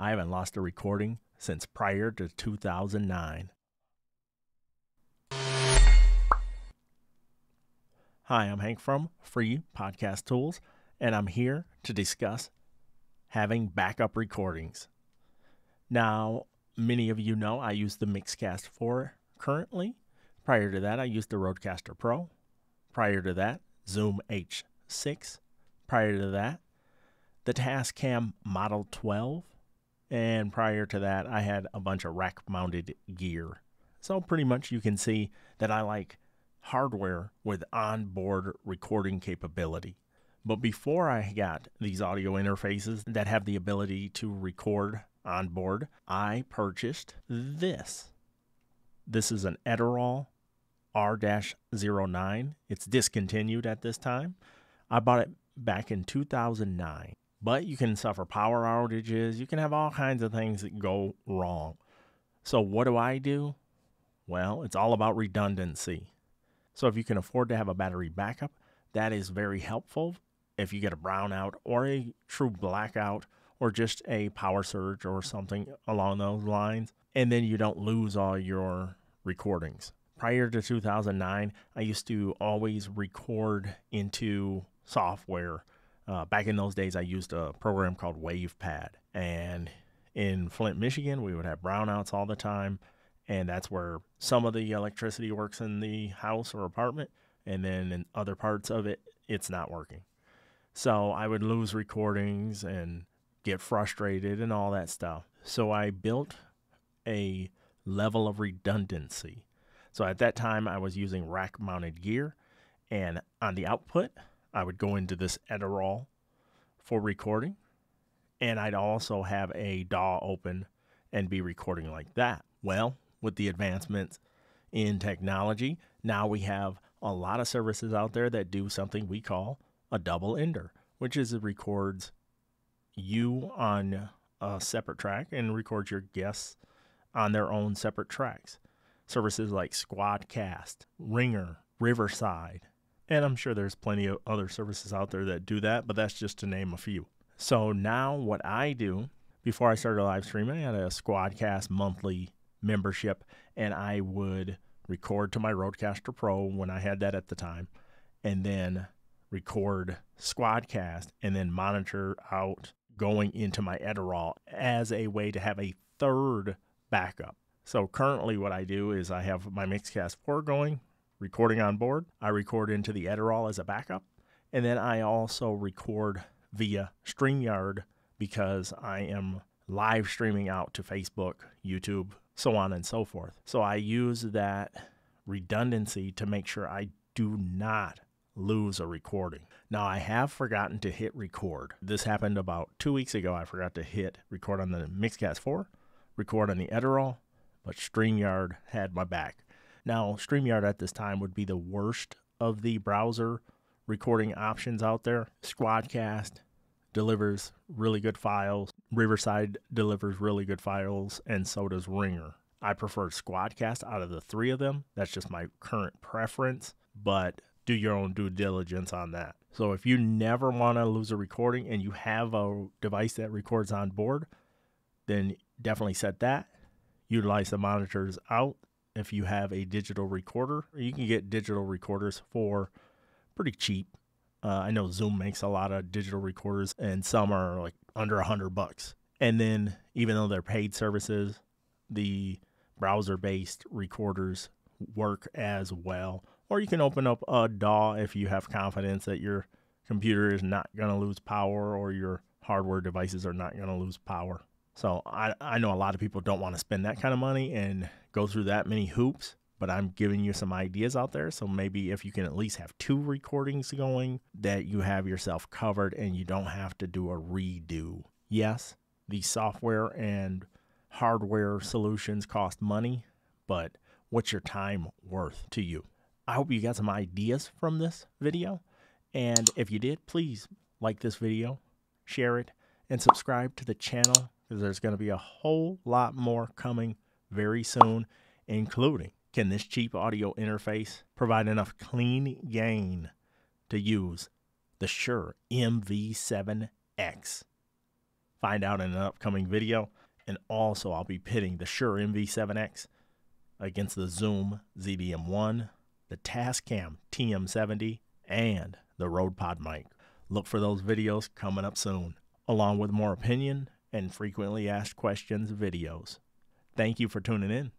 I haven't lost a recording since prior to 2009. Hi, I'm Hank from Free Podcast Tools, and I'm here to discuss having backup recordings. Now, many of you know I use the Mixcast 4 currently. Prior to that, I used the Rodecaster Pro. Prior to that, Zoom H6. Prior to that, the Tascam Model 12. And prior to that, I had a bunch of rack-mounted gear. So pretty much you can see that I like hardware with onboard recording capability. But before I got these audio interfaces that have the ability to record on board, I purchased this. This is an Edirol R-09. It's discontinued at this time. I bought it back in 2009. But you can suffer power outages. You can have all kinds of things that go wrong. So what do? Well, it's all about redundancy. So if you can afford to have a battery backup, that is very helpful if you get a brownout or a true blackout or just a power surge or something along those lines, and then you don't lose all your recordings. Prior to 2009, I used to always record into software. Back in those days, I used a program called WavePad, and in Flint, Michigan, we would have brownouts all the time, and that's where some of the electricity works in the house or apartment, and then in other parts of it, it's not working. So I would lose recordings and get frustrated and all that stuff. So I built a level of redundancy. So at that time, I was using rack-mounted gear, and on the output, I would go into this Edirol for recording, and I'd also have a DAW open and be recording like that. Well, with the advancements in technology, now we have a lot of services out there that do something we call a double ender, which is it records you on a separate track and records your guests on their own separate tracks. Services like Squadcast, Ringer, Riverside, and I'm sure there's plenty of other services out there that do that, but that's just to name a few. So now what I do, before I started live streaming, I had a Squadcast monthly membership, and I would record to my Rodecaster Pro when I had that at the time, and then record Squadcast, and then monitor out going into my Edirol as a way to have a third backup. So currently what I do is I have my Mixcast 4 going, recording on board. I record into the Edirol as a backup, and then I also record via StreamYard because I am live streaming out to Facebook, YouTube, so on and so forth. So I use that redundancy to make sure I do not lose a recording. Now, I have forgotten to hit record. This happened about 2 weeks ago. I forgot to hit record on the Mixcast 4, record on the Edirol, but StreamYard had my back. Now, StreamYard at this time would be the worst of the browser recording options out there. Squadcast delivers really good files. Riverside delivers really good files, and so does Ringer. I prefer Squadcast out of the three of them. That's just my current preference, but do your own due diligence on that. So if you never want to lose a recording and you have a device that records on board, then definitely set that. Utilize the monitors out. If you have a digital recorder, you can get digital recorders for pretty cheap. I know Zoom makes a lot of digital recorders, and some are like under $100. And then even though they're paid services, the browser-based recorders work as well. Or you can open up a DAW if you have confidence that your computer is not going to lose power or your hardware devices are not going to lose power. So I know a lot of people don't want to spend that kind of money and go through that many hoops, but I'm giving you some ideas out there. So maybe if you can at least have 2 recordings going, that you have yourself covered and you don't have to do a redo. Yes, the software and hardware solutions cost money, but what's your time worth to you? I hope you got some ideas from this video. And if you did, please like this video, share it, and subscribe to the channel, because there's going to be a whole lot more coming very soon, including, can this cheap audio interface provide enough clean gain to use the Shure MV7X? find out in an upcoming video. And also, I'll be pitting the Shure MV7X against the Zoom ZDM1, the Tascam TM70, and the Rode Pod mic. Look for those videos coming up soon, along with more opinion and frequently asked questions videos. Thank you for tuning in.